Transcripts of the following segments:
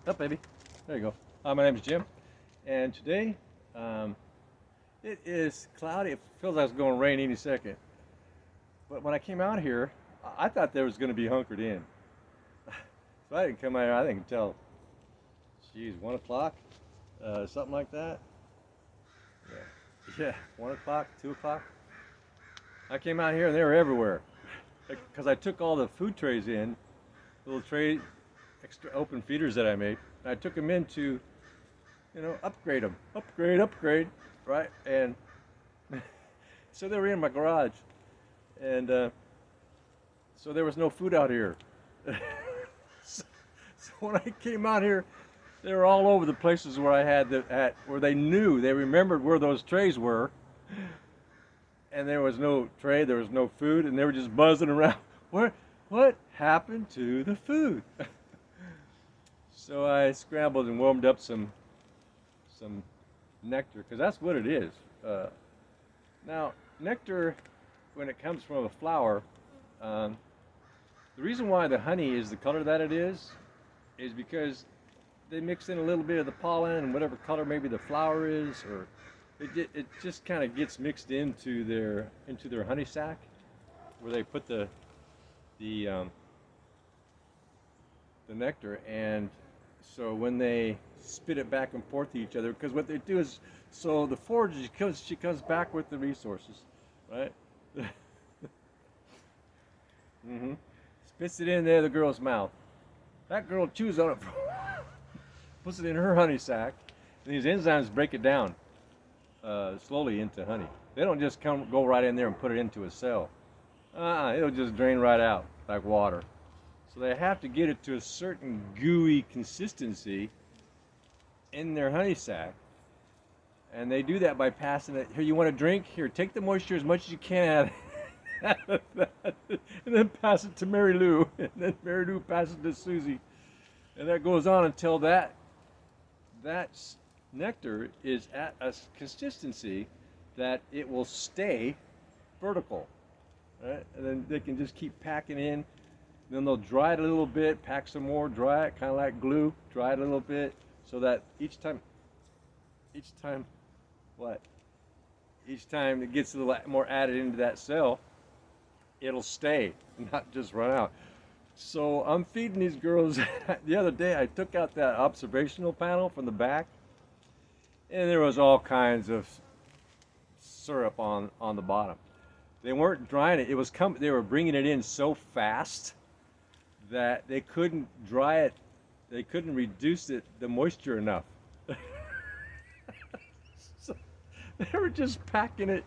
Up, baby. There you go. Hi, my name is Jim, and today it is cloudy. It feels like it's going to rain any second. But when I came out here, I thought there was going to be hunkered in. So I didn't come out here, I think, until, geez, 1 o'clock, something like that. Yeah, 1 o'clock, 2 o'clock. I came out here and they were everywhere because I took all the food trays in, little tray, extra open feeders that I made. I took them in to, upgrade them, upgrade, right? And so they were in my garage, and so there was no food out here. so when I came out here, they were all over the places where I had where they remembered where those trays were, and there was no tray, there was no food, and they were just buzzing around. What happened to the food? So I scrambled and warmed up some nectar, because that's what it is. Now, nectar, when it comes from a flower, the reason why the honey is the color that it is because they mix in a little bit of the pollen and whatever color maybe the flower is, or it just kind of gets mixed into their honey sac, where they put the nectar. And so when they spit it back and forth to each other, because what they do is, so the forager, she comes back with the resources, right? Spits it in there, the girl's mouth. That girl chews on it, puts it in her honey sac, and these enzymes break it down slowly into honey. They don't just go right in there and put it into a cell. It'll just drain right out like water. So they have to get it to a certain gooey consistency in their honey sac. And they do that by passing it. Here, you want a drink? Here, take the moisture as much as you can out of that, and then pass it to Mary Lou. And then Mary Lou passes it to Susie. And that goes on until that nectar is at a consistency that it will stay vertical. Right? And then they can just keep packing in. Then they'll dry it a little bit, pack some more, dry it, kind of like glue, dry it a little bit, so that each time it gets a little more added into that cell, it'll stay, not just run out. So I'm feeding these girls. The other day I took out that observational panel from the back, and there was all kinds of syrup on the bottom. They weren't drying it. They were bringing it in so fast that they couldn't dry it. They couldn't reduce the moisture enough. So they were just packing it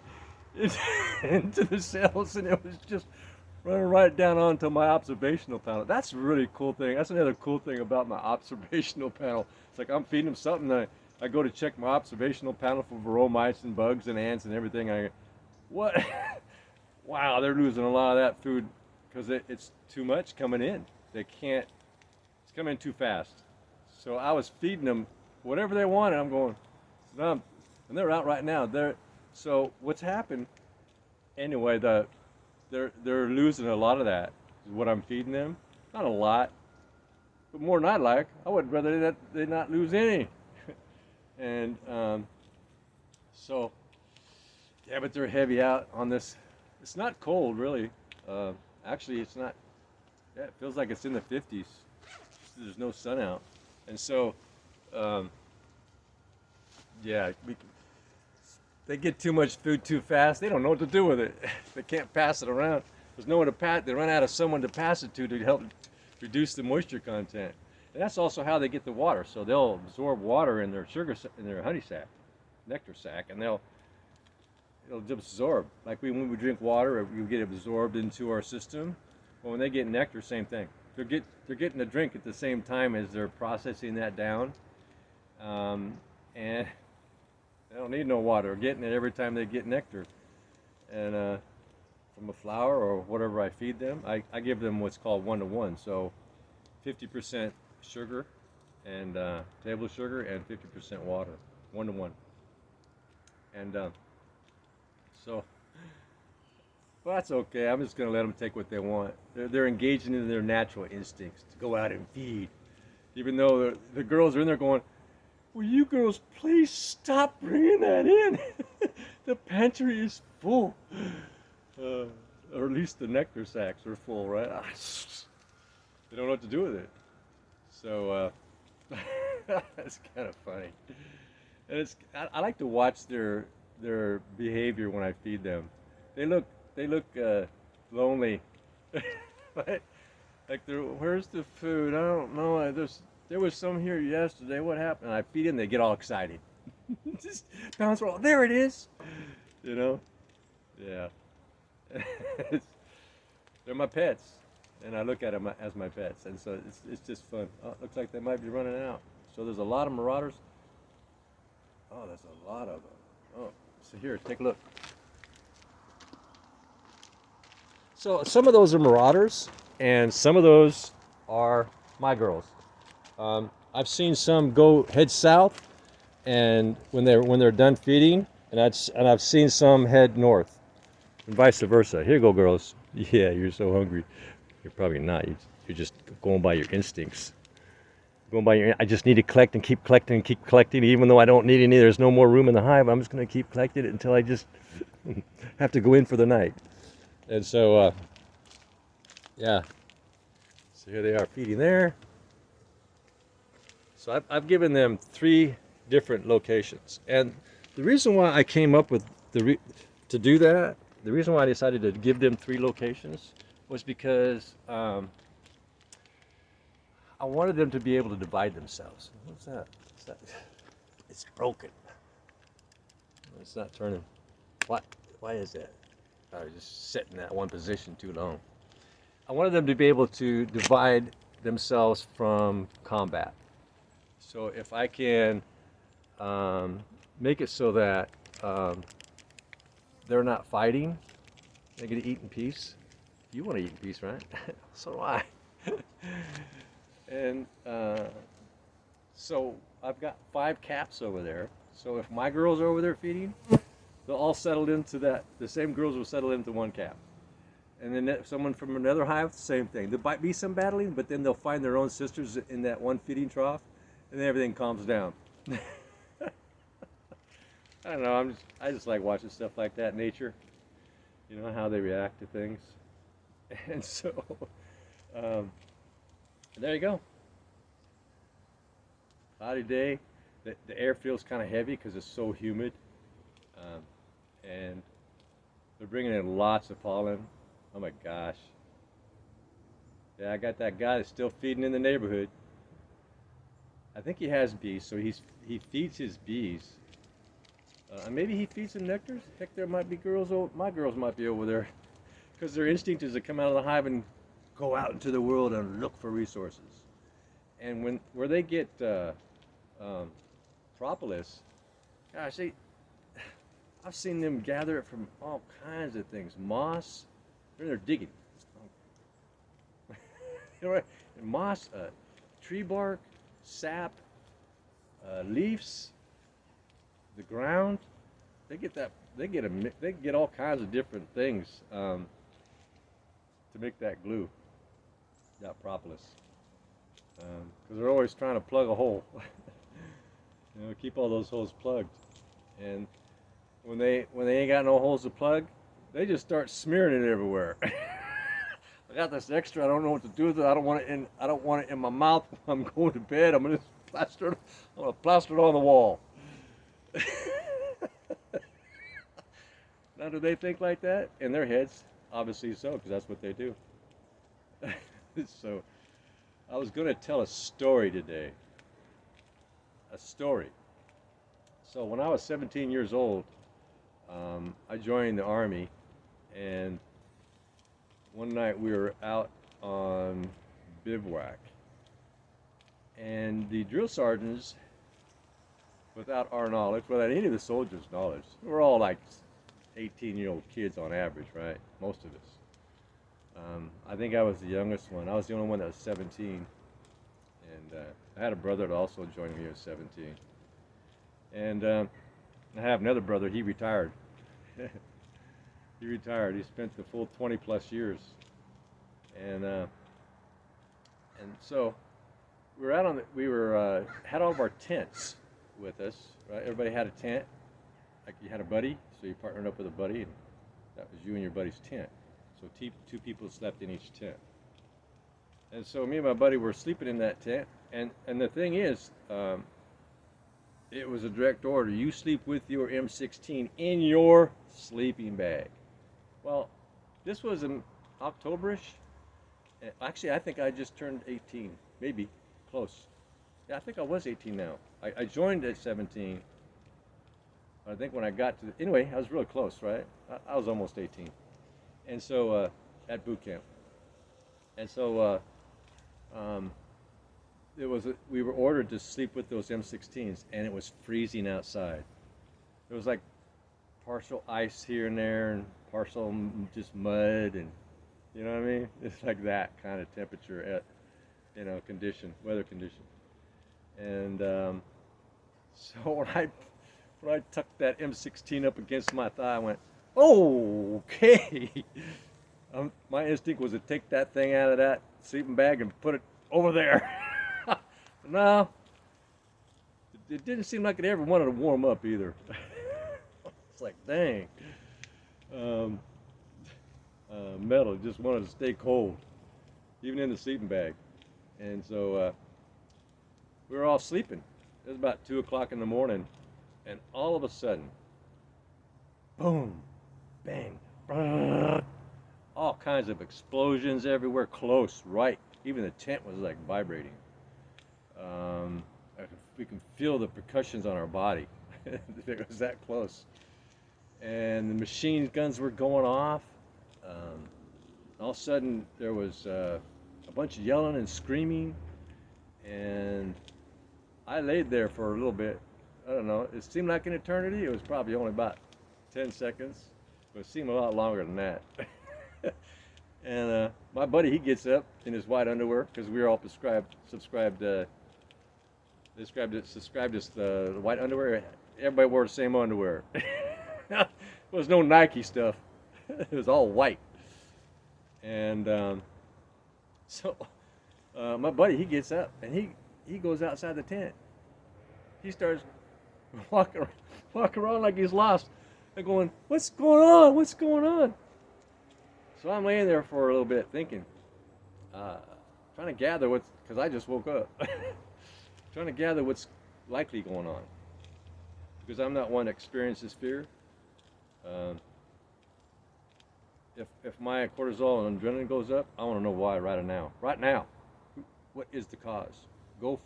into the cells, and it was just running right down onto my observational panel. That's a really cool thing. That's another cool thing about my observational panel. It's like I'm feeding them something, and I go to check my observational panel for varroa mites and bugs and ants and everything. What? Wow, they're losing a lot of that food because it's too much coming in. They can't, it's coming in too fast. So I was feeding them whatever they wanted. I'm going, and they're out right now. So what's happened, anyway, they're losing a lot of that, is what I'm feeding them. Not a lot, but more than I'd like. I would rather that they not lose any. And so, yeah, but they're heavy out on this. It's not cold, really. Actually, it's not. Yeah, it feels like it's in the 50s. There's no sun out, and so, yeah, they get too much food too fast. They don't know what to do with it. They can't pass it around. There's no one to pass. They run out of someone to pass it to help reduce the moisture content. And that's also how they get the water. So they'll absorb water in their in their honey sac, nectar sac, and it'll absorb. Like when we drink water, we get absorbed into our system. Well, when they get nectar, same thing. They're getting a drink at the same time as they're processing that down, and they don't need no water. They're getting it every time they get nectar, and from a flower or whatever I feed them. I give them what's called 1-to-1. So 50% sugar and table sugar and 50% water, 1-to-1. And so, well, that's okay. I'm just going to let them take what they want. They're engaging in their natural instincts to go out and feed. Even though the girls are in there going, will you girls please stop bringing that in? The pantry is full. Uh, or at least the nectar sacks are full, right? They don't know what to do with it. So it's kind of funny. And I like to watch their behavior when I feed them. They look lonely. Right? Like where's the food? I don't know. There was some here yesterday. What happened? And I feed them. They get all excited. Just bounce around. There it is. You know? Yeah. They're my pets, and I look at them as my pets, and so it's just fun. Oh, looks like they might be running out. So there's a lot of marauders. Oh, there's a lot of them. Oh, so here, take a look. So some of those are marauders, and some of those are my girls. I've seen some go head south, and when they're done feeding, and I've seen some head north, and vice versa. Here you go, girls. Yeah, you're so hungry. You're probably not. You're just going by your instincts. I just need to collect and keep collecting and keep collecting, even though I don't need any. There's no more room in the hive. I'm just going to keep collecting it until I just have to go in for the night. And so, yeah. So here they are feeding there. So I've given them 3 different locations, and the reason why I came up with to do that, the reason why I decided to give them 3 locations was because I wanted them to be able to divide themselves. What's that? It's broken. It's not turning. What? Why is that? I was just sitting in that one position too long. I wanted them to be able to divide themselves from combat. So if I can make it so that they're not fighting, they get to eat in peace. You want to eat in peace, right? So do I. And so I've got 5 caps over there. So if my girls are over there feeding, they'll all settle into that. The same girls will settle into one cap. And then someone from another hive, same thing. There might be some battling, but then they'll find their own sisters in that one feeding trough, and then everything calms down. I don't know. I just like watching stuff like that, nature. You know how they react to things, and so there you go. Cloudy day. The air feels kind of heavy because it's so humid, and they're bringing in lots of pollen. Oh my gosh. Yeah, I got that guy that's still feeding in the neighborhood. I think he has bees, so he feeds his bees. Maybe he feeds them nectars. Heck, there might be girls. My girls might be over there, because their instinct is to come out of the hive and go out into the world and look for resources. And where they get propolis, gosh, I've seen them gather it from all kinds of things. Moss. They're digging. You know, right? And moss, tree bark, sap, leaves, the ground. They get that. They get all kinds of different things to make that glue, that propolis. Because they're always trying to plug a hole. You know, keep all those holes plugged. And when they ain't got no holes to plug, they just start smearing it everywhere. I got this extra. I don't know what to do with it. I don't want it in my mouth when I'm going to bed. I'm gonna plaster it on the wall. Now, do they think like that? In their heads, obviously so, because that's what they do. So, I was gonna tell a story today. A story. So when I was 17 years old, I joined the Army. And one night we were out on bivouac, and the drill sergeants, without our knowledge, without any of the soldiers' knowledge, we're all like 18-year-old kids on average, right? Most of us. I think I was the youngest one. I was the only one that was 17, and I had a brother that also joined me when he was 17. And I have another brother. He retired. He retired. He spent the full 20 plus years, and so we were out on the, we were had all of our tents with us, right? Everybody had a tent. Like you had a buddy, so you partnered up with a buddy, and that was you and your buddy's tent. So two people slept in each tent. And so me and my buddy were sleeping in that tent. And the thing is, it was a direct order. You sleep with your M16 in your sleeping bag. Well, this was in Octoberish. Actually, I think I just turned 18, maybe close. Yeah, I think I was 18 now. I joined at 17. I think when I got to anyway, I was real close, right? I was almost 18, and so at boot camp, and so we were ordered to sleep with those M16s, and it was freezing outside. There was like partial ice here and there, and partial just mud, and you know what I mean? It's like that kind of temperature at weather condition, and so when I tucked that M16 up against my thigh, I went, "Oh, okay." My instinct was to take that thing out of that sleeping bag and put it over there. No, it didn't seem like it ever wanted to warm up either. It's like, dang. Metal just wanted to stay cold, even in the sleeping bag. And so we were all sleeping. It was about 2 o'clock in the morning. And all of a sudden, boom, bang, brrr, all kinds of explosions everywhere, close, right. Even the tent was like vibrating. We can feel the percussions on our body. It was that close. And the machine guns were going off. All of a sudden, there was a bunch of yelling and screaming. And I laid there for a little bit. I don't know, it seemed like an eternity. It was probably only about 10 seconds, but it seemed a lot longer than that. And my buddy, he gets up in his white underwear, because we were all subscribed to the white underwear. Everybody wore the same underwear. There was no Nike stuff. It was all white. And so my buddy, he gets up, and he goes outside the tent. He starts walk around like he's lost. They're going, "What's going on? What's going on?" So I'm laying there for a little bit thinking, trying to gather because I just woke up, trying to gather what's likely going on. Because I'm not one that experiences fear. If my cortisol and adrenaline goes up, I want to know why right now. Right now, what is the cause? Go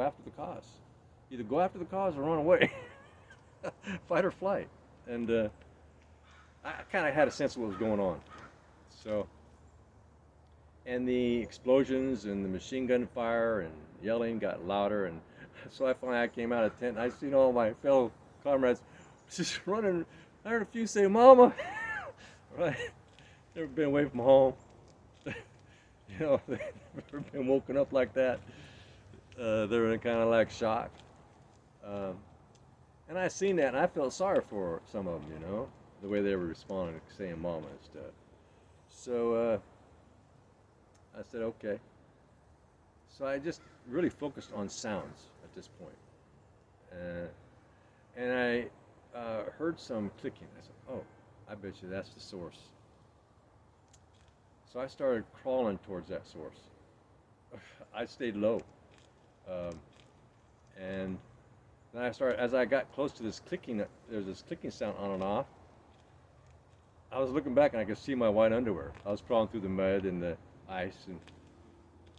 after the cause. Either go after the cause or run away. Fight or flight. And I kind of had a sense of what was going on. So, and the explosions and the machine gun fire and yelling got louder. And so I came out of the tent, and I seen all my fellow comrades just running. I heard a few say, "Mama." Right? Never been away from home. They've never been woken up like that. They're in kind of like shock. And I seen that, and I felt sorry for some of them, the way they were responding, saying "mama" and stuff. So I said, okay. So I just really focused on sounds at this point. And I heard some clicking. I said, "Oh, I bet you that's the source." So I started crawling towards that source. I stayed low. And then as I got close to this clicking, there's this clicking sound on and off. I was looking back, and I could see my white underwear. I was crawling through the mud and the ice, and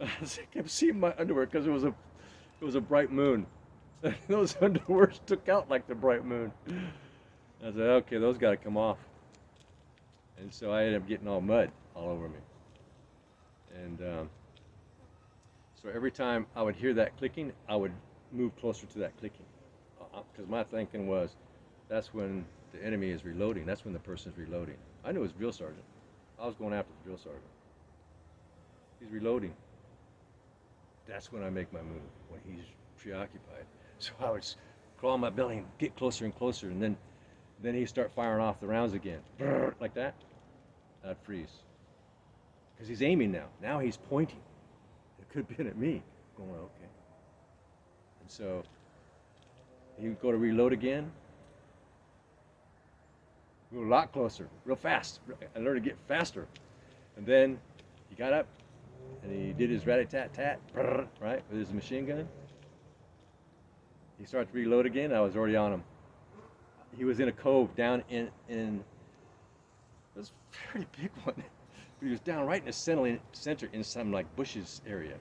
I kept seeing my underwear because it was a bright moon. Those underwear stuck out like the bright moon. I said, okay, those got to come off. And so I ended up getting all mud all over me. And so every time I would hear that clicking, I would move closer to that clicking. Because my thinking was, that's when the enemy is reloading. That's when the person's reloading. I knew it was drill sergeant. I was going after the drill sergeant. He's reloading. That's when I make my move, when he's preoccupied. So I would crawl on my belly and get closer and closer, and then he'd start firing off the rounds again. Like that. I'd freeze. Because he's aiming now. Now he's pointing. It could have been at me. going, okay. And so he would go to reload again. We were a lot closer, real fast. I learned to get faster. And then he got up and he did his rat-a-tat-tat, right, with his machine gun. He started to reload again. I was already on him. He was in a cove down in it was a very big one. But he was down right in the center in some like bushes area.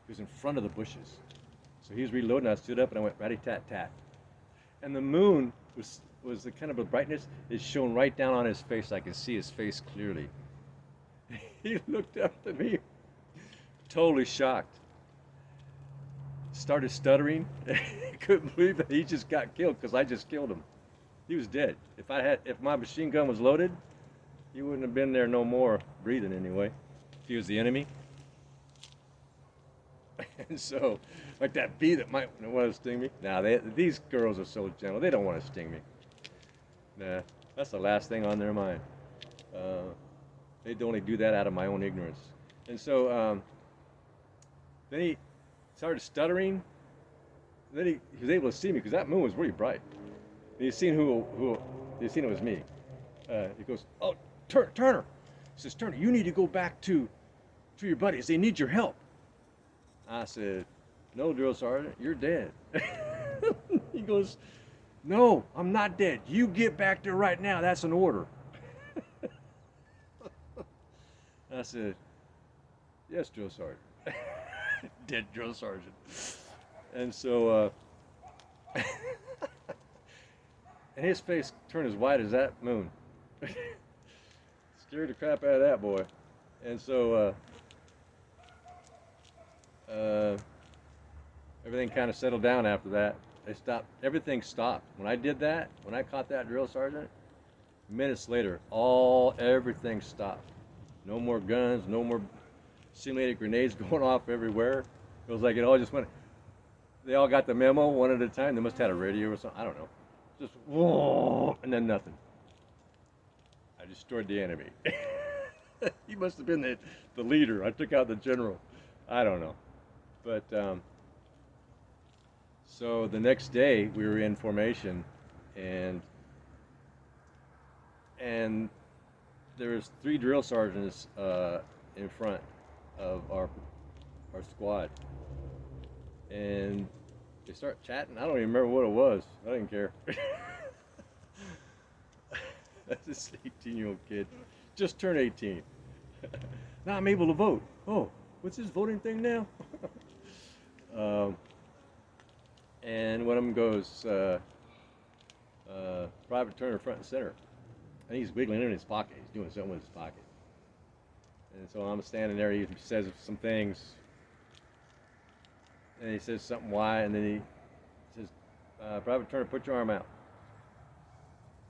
He was in front of the bushes. So he was reloading. I stood up and I went rat-a-tat-tat. And the moon was the kind of a brightness is shone right down on his face. I could see his face clearly. He looked up at me, totally shocked. Started stuttering. Couldn't believe that he just got killed because I just killed him. He was dead. If my machine gun was loaded, he wouldn't have been there no more, breathing anyway. If he was the enemy. And so, like that bee that might want to sting me. Nah, these girls are so gentle. They don't want to sting me. Nah, that's the last thing on their mind. They'd only do that out of my own ignorance. And so, then he started stuttering. Then he was able to see me because that moon was really bright. And he's seen he'd seen it was me. He goes, "Oh, Turner." He says, "Turner, you need to go back to your buddies. They need your help." I said, "No, drill sergeant, you're dead." He goes, "No, I'm not dead. You get back there right now. That's an order." I said, "Yes, drill sergeant." Dead drill sergeant. And so, and his face turned as white as that moon. Scared the crap out of that boy. And so, everything kind of settled down after that. They stopped. Everything stopped. When I did that, when I caught that drill sergeant, minutes later, everything stopped. No more guns, no more simulated grenades going off everywhere. It was like it all just went. They all got the memo one at a time. They must have had a radio or something. I don't know. Just whoa, and then nothing. I destroyed the enemy. He must have been the leader. I took out the general. I don't know. But so the next day we were in formation, and there was 3 drill sergeants in front of our squad, and they start chatting. I don't even remember what it was. I didn't care. That's this 18-year-old kid, just turned 18. Now I'm able to vote. Oh, what's this voting thing now? And one of them goes, Private Turner front and center. And he's wiggling in his pocket. He's doing something with his pocket. And so I'm standing there. He says some things. And he says something why. And then he says, Private Turner, put your arm out.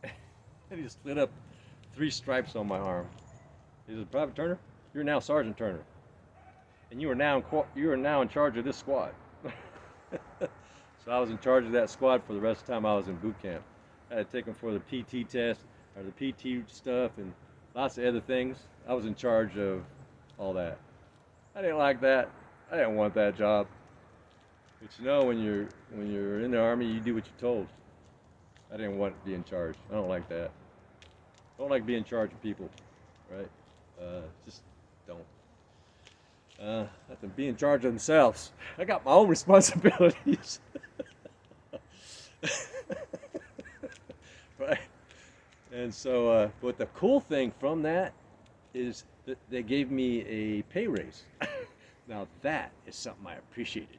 And he just lit up 3 stripes on my arm. He says, Private Turner, you're now Sergeant Turner. And you are now in charge of this squad. So I was in charge of that squad for the rest of the time I was in boot camp. I had to take them for the PT test, or the PT stuff, and lots of other things. I was in charge of all that. I didn't like that. I didn't want that job. But you know, when you're in the Army, you do what you're told. I didn't want to be in charge. I don't like that. I don't like being in charge of people, right? Just don't. Let them be in charge of themselves. I got my own responsibilities. Right? And so, but the cool thing from that is that they gave me a pay raise. Now that is something I appreciated.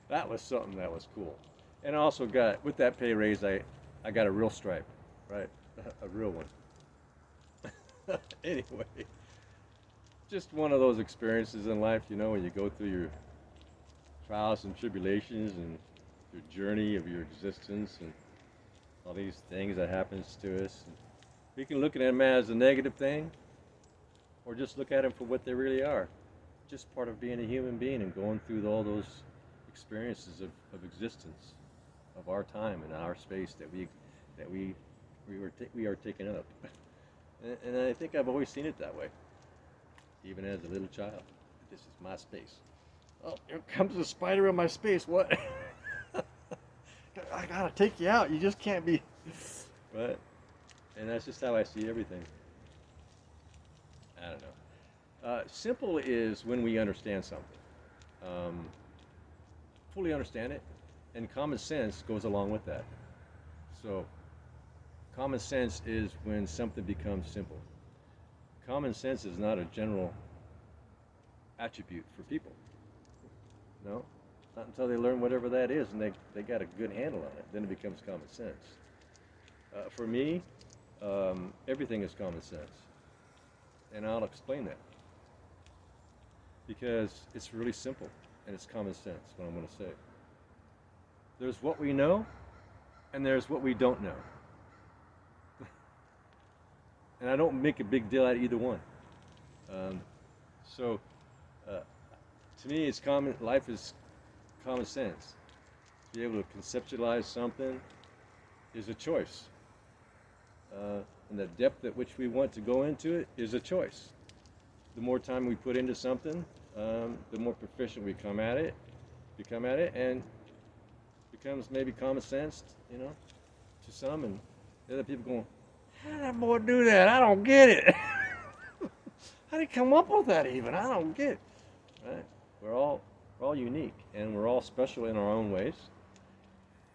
That was something that was cool. And I also got, with that pay raise, I got a real stripe, right? A real one. Anyway, just one of those experiences in life, you know, when you go through your trials and tribulations and your journey of your existence and all these things that happens to us. We can look at them as a negative thing, or just look at them for what they really are. Just part of being a human being and going through all those experiences of existence, of our time and our space that we are taking up. And I think I've always seen it that way, even as a little child. This is my space. Oh, here comes the spider in my space. What? I gotta take you out. You just can't be. Right? And that's just how I see everything. I don't know. Simple is when we understand something, um, fully understand it, and common sense goes along with that. So, common sense is when something becomes simple. Common sense is not a general attribute for people. No, not until they learn whatever that is and they got a good handle on it. Then it becomes common sense. For me, everything is common sense. And I'll explain that. Because it's really simple and it's common sense, what I'm going to say. There's what we know and there's what we don't know. And I don't make a big deal out of either one. Um, so, to me, it's common. Life is common sense. To be able to conceptualize something is a choice, and the depth at which we want to go into it is a choice. The more time we put into something, the more proficient we become at it, and becomes maybe common sense, to some, and the other people going, "How did that boy do that? I don't get it. How did he come up with that even? I don't get it." Right? We're all unique, and we're all special in our own ways,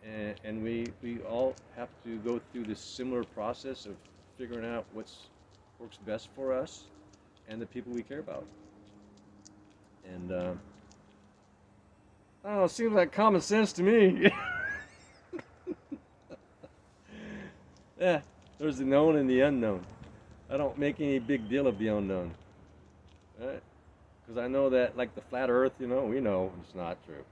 and we all have to go through this similar process of figuring out what's works best for us and the people we care about. And I don't know, it seems like common sense to me. Yeah, there's the known and the unknown. I don't make any big deal of the unknown, right? Because I know that, like the flat Earth, we know it's not true.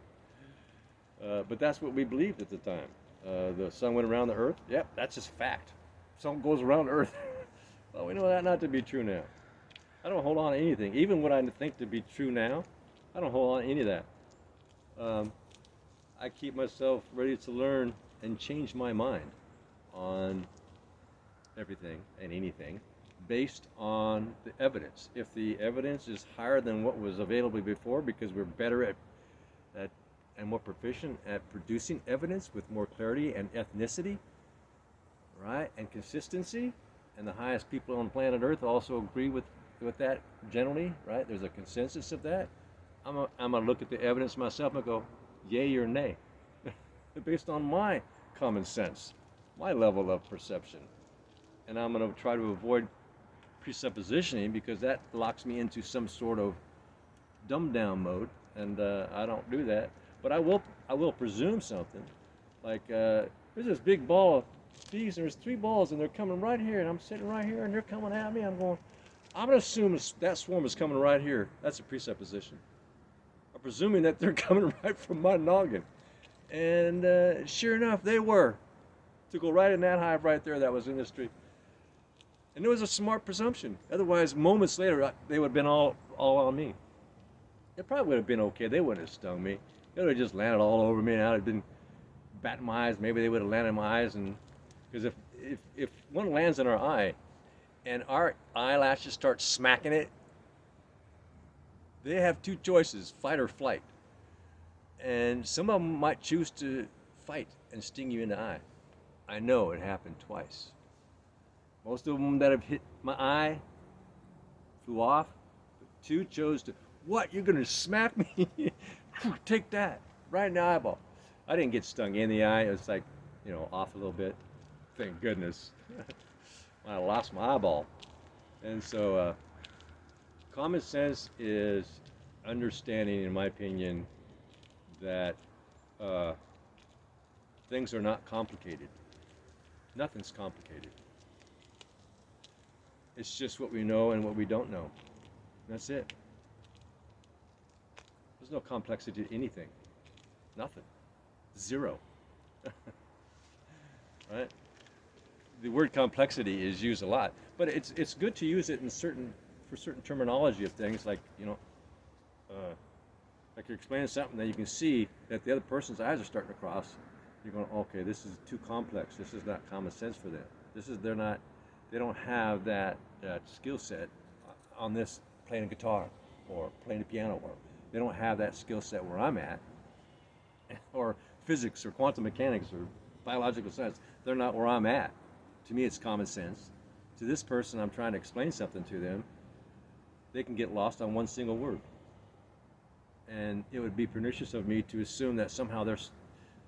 But that's what we believed at the time. The sun went around the Earth. Yep, that's just fact. Sun goes around the Earth. Well, we know that not to be true now. I don't hold on to anything. Even what I think to be true now, I don't hold on to any of that. I keep myself ready to learn and change my mind on everything and anything based on the evidence. If the evidence is higher than what was available before because we're better at and more proficient at producing evidence with more clarity and ethnicity, right, and consistency, and the highest people on planet Earth also agree with that generally, right? There's a consensus of that. I'm gonna look at the evidence myself and go, yay or nay, based on my common sense, my level of perception, and I'm gonna try to avoid presuppositioning because that locks me into some sort of dumbed down mode, and I don't do that. But I will presume something, like there's this big ball of bees, and there's 3 balls, and they're coming right here, and I'm sitting right here, and they're coming at me. I'm gonna assume that swarm is coming right here. That's a presupposition. I'm presuming that they're coming right from my noggin, and sure enough, they were. To go right in that hive right there that was in this tree. And it was a smart presumption. Otherwise, moments later, they would have been all on me. It probably would have been okay. They wouldn't have stung me. It would have just landed all over me, and I'd have been batting my eyes. Maybe they would have landed in my eyes, and because if one lands in our eye, and our eyelashes start smacking it, they have 2 choices: fight or flight. And some of them might choose to fight and sting you in the eye. I know it happened twice. Most of them that have hit my eye flew off. But 2 chose to, what? You're going to smack me? Take that. Right in the eyeball. I didn't get stung in the eye. It was like, off a little bit. Thank goodness. I lost my eyeball. And so, common sense is understanding, in my opinion, that things are not complicated. Nothing's complicated. It's just what we know and what we don't know. That's it. There's no complexity to anything. Nothing. Zero. Right? The word complexity is used a lot, but it's good to use it for certain terminology of things, like like you're explaining something that you can see that the other person's eyes are starting to cross. You're going, okay, this is too complex. This is not common sense for them. They don't have that skill set on this playing a guitar or playing a piano or They don't have that skill set where I'm at, or physics or quantum mechanics or biological science. They're not where I'm at. To me, it's common sense. To this person, I'm trying to explain something to them. They can get lost on one single word. And it would be pernicious of me to assume that somehow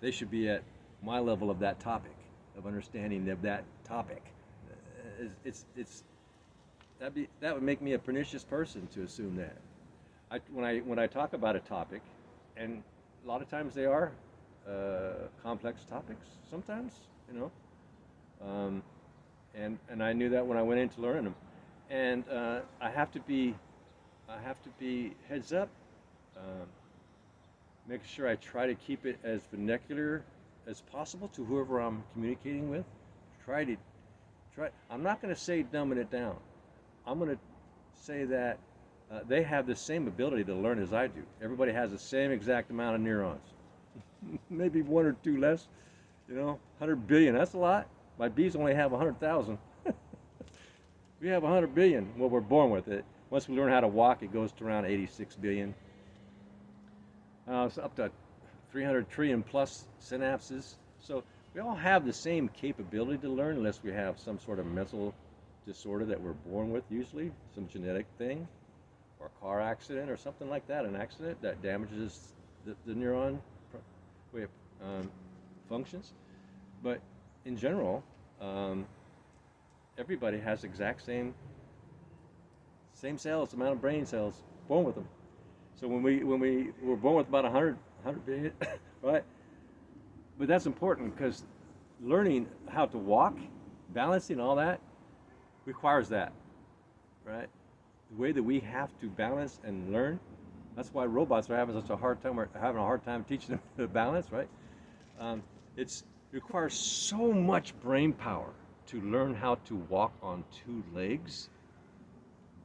they should be at my level of that topic, of understanding of that topic. That would make me a pernicious person to assume that. When I talk about a topic, and a lot of times they are complex topics. Sometimes, and I knew that when I went into learning them, and I have to be heads up. Make sure I try to keep it as vernacular as possible to whoever I'm communicating with. I'm not going to say dumbing it down. I'm going to say that they have the same ability to learn as I do. Everybody has the same exact amount of neurons. Maybe one or two less. 100 billion, that's a lot. My bees only have 100,000. We have 100 billion. Well, we're born with it. Once we learn how to walk, it goes to around 86 billion. It's up to 300 trillion plus synapses. So we all have the same capability to learn, unless we have some sort of mental disorder that we're born with, usually some genetic thing, or a car accident or something like that, an accident that damages the neuron way it functions. But in general, everybody has exact same cells, amount of brain cells, born with them. So when we were born with about 100 billion, right? But that's important, because learning how to walk, balancing, all that requires that, right? The way that we have to balance and learn. That's why robots are having such a hard time. We're having a hard time teaching them to balance, right? It requires so much brain power to learn how to walk on two legs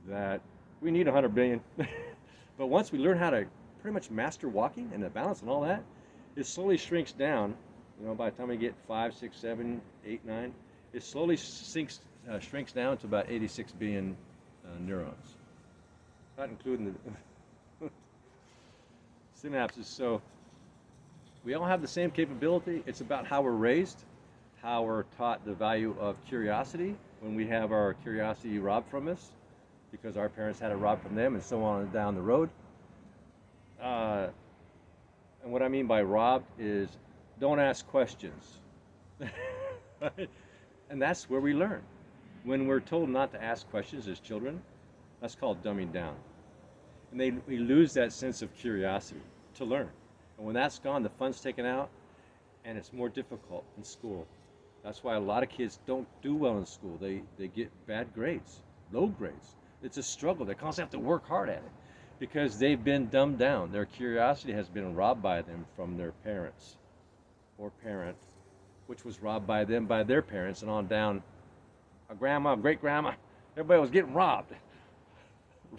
that we need 100 billion. But once we learn how to pretty much master walking and the balance and all that, it slowly shrinks down. By the time we get 5, 6, 7, 8, 9, it slowly shrinks down to about 86 billion neurons, not including the synapses. So we all have the same capability. It's about how we're raised, how we're taught the value of curiosity when we have our curiosity robbed from us, because our parents had it robbed from them, and so on and down the road. And what I mean by robbed is, don't ask questions. Right? And that's where we learn. When we're told not to ask questions as children, that's called dumbing down. And we lose that sense of curiosity to learn. And when that's gone, the fun's taken out, and it's more difficult in school. That's why a lot of kids don't do well in school. They get bad grades, low grades. It's a struggle. They constantly have to work hard at it because they've been dumbed down. Their curiosity has been robbed by them from their parents or parent, which was robbed by them by their parents, and on down. A grandma, great grandma, everybody was getting robbed.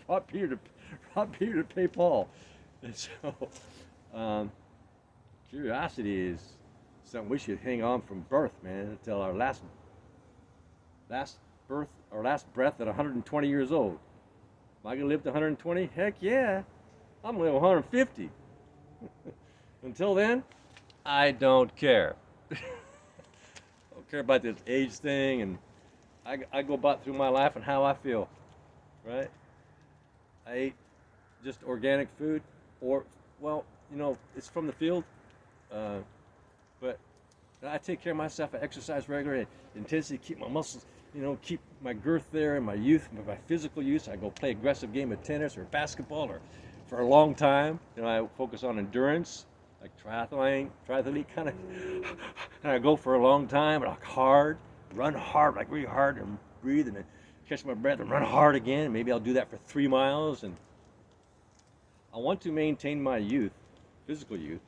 Rob Peter to pay Paul. And so curiosity is something we should hang on from birth, man, until our last birth, our last breath at 120 years old. Am I gonna live to 120? Heck yeah, I'm gonna live 150. Until then, I don't care. I don't care about this age thing, and I go about through my life and how I feel, right? I ate just organic food, or, well, it's from the field, but I take care of myself. I exercise regularly, intensity, keep my muscles, keep my girth there and my youth, my physical use. I go play aggressive game of tennis or basketball or for a long time. I focus on endurance, like triathlete kind of, and I go for a long time, like hard, run hard, like really hard, and breathe, and then catch my breath and run hard again. Maybe I'll do that for 3 miles, and I want to maintain my youth, physical youth,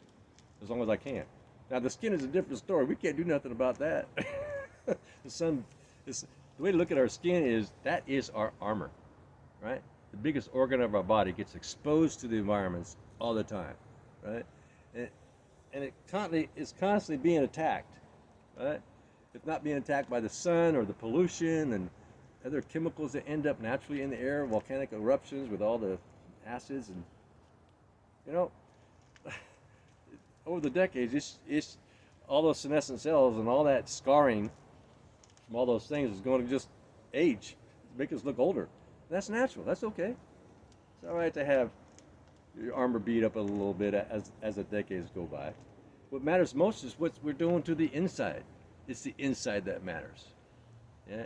as long as I can. Now the skin is a different story. We can't do nothing about that. The way to look at our skin is that is our armor, right? The biggest organ of our body gets exposed to the environments all the time, right? And it is constantly being attacked, right? It's not being attacked by the sun or the pollution and other chemicals that end up naturally in the air, volcanic eruptions with all the acids and You know, over the decades, it's all those senescent cells and all that scarring from all those things is going to just age, make us look older. That's natural. That's okay. It's all right to have your armor beat up a little bit as the decades go by. What matters most is what we're doing to the inside. It's the inside that matters. Yeah.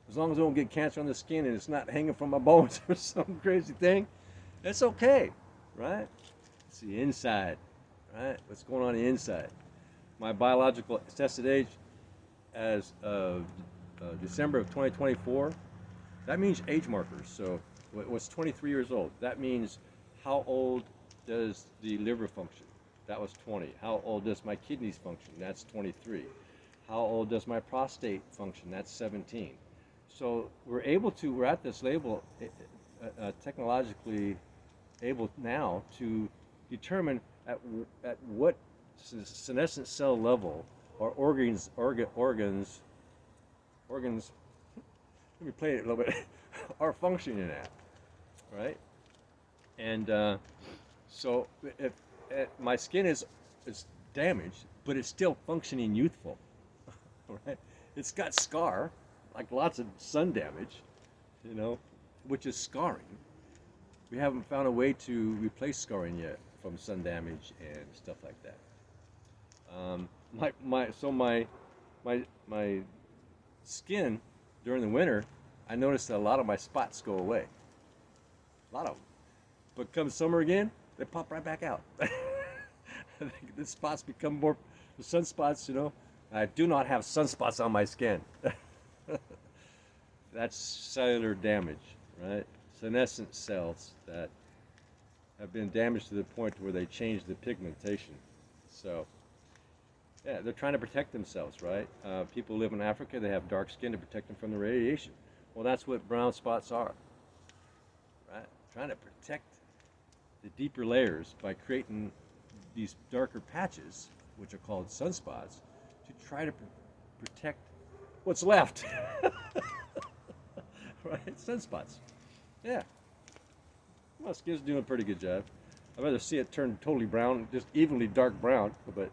As long as I don't get cancer on the skin and it's not hanging from my bones or some crazy thing, that's okay, right? It's the inside, right? What's going on the inside? My biological tested age as of December of 2024, that means age markers. So what's 23 years old? That means how old does the liver function? That was 20. How old does my kidneys function? That's 23. How old does my prostate function? That's 17. So we're at this label, technologically able now to determine at what senescent cell level our organs, let me play it a little bit, are functioning at, right? And so if my skin is damaged, but it's still functioning youthful, right? It's got scar, like lots of sun damage, which is scarring. We haven't found a way to replace scarring yet from sun damage and stuff like that. My skin during the winter, I noticed that a lot of my spots go away. A lot of them. But come summer again, they pop right back out. The spots become more, the sunspots, I do not have sunspots on my skin. That's cellular damage, right? Senescent cells that have been damaged to the point where they change the pigmentation. So, yeah, they're trying to protect themselves, right? People live in Africa, they have dark skin to protect them from the radiation. Well, that's what brown spots are, right? Trying to protect the deeper layers by creating these darker patches, which are called sunspots, to try to protect what's left. Right? Sunspots. Yeah. Well, skin's doing a pretty good job. I'd rather see it turn totally brown, just evenly dark brown, but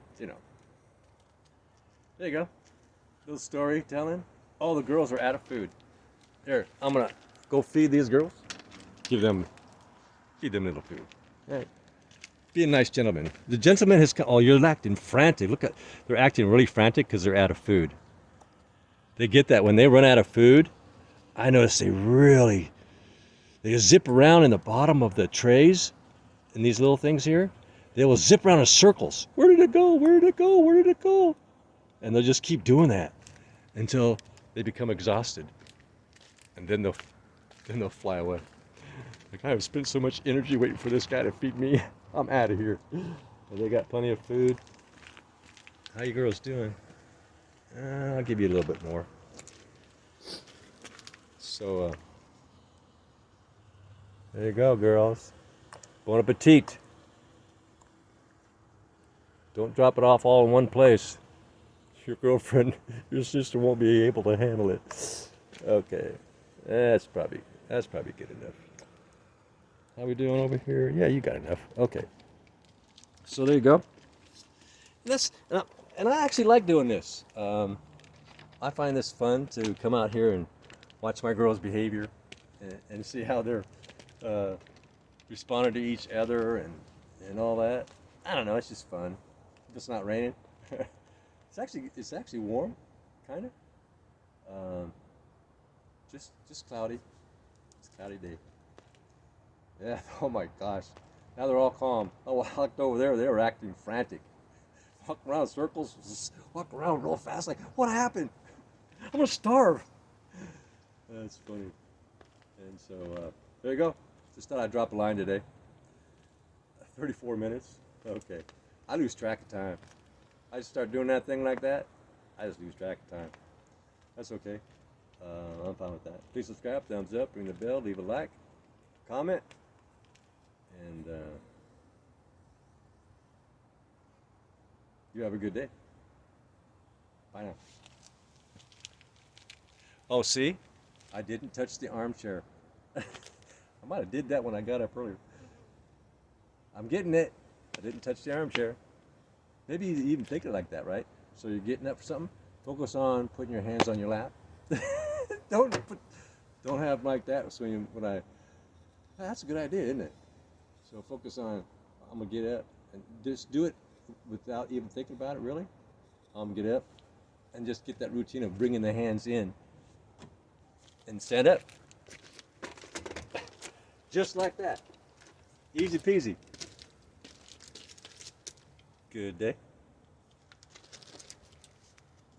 there you go. Little storytelling. All the girls are out of food. Here, I'm gonna go feed these girls. Feed them little food. Right. Be a nice gentleman. The gentleman has come. Oh, you're acting frantic. Look at, they're acting really frantic because they're out of food. They get that when they run out of food. I notice they just zip around in the bottom of the trays, in these little things here. They will zip around in circles. Where did it go? Where did it go? Where did it go? And they'll just keep doing that until they become exhausted, and then they'll fly away. Like, I have spent so much energy waiting for this guy to feed me. I'm out of here. Well, they got plenty of food. How you girls doing? I'll give you a little bit more. So, there you go, girls. Bon appetit. Don't drop it off all in one place. Your girlfriend, your sister won't be able to handle it. Okay, that's probably good enough. How we doing over here? Yeah, you got enough. Okay. So there you go. And I actually like doing this. I find this fun to come out here and watch my girls' behavior and see how they're responding to each other and all that. I don't know. It's just fun. If it's not raining. It's actually warm, kind of. Just cloudy. It's a cloudy day. Yeah. Oh my gosh. Now they're all calm. Oh, I looked over there. They were acting frantic. Walk around in circles. Walk around real fast. Like, what happened? I'm gonna starve. That's funny. And so there you go. Just thought I'd drop a line today. 34 minutes. Okay. I lose track of time. I just start doing that thing like that, I just lose track of time. That's okay. I'm fine with that. Please subscribe, thumbs up, ring the bell, leave a like, comment, and you have a good day. Bye now. Oh, see? I didn't touch the armchair. I might have did that when I got up earlier. I'm getting it. I didn't touch the armchair. Maybe you even think it like that, right? So you're getting up for something. Focus on putting your hands on your lap. don't put, don't have like that. So when I, that's a good idea, isn't it? So focus on, I'm gonna get up and just do it without even thinking about it. Really, I'm gonna get up and just get that routine of bringing the hands in and stand up, just like that. Easy peasy. Good day.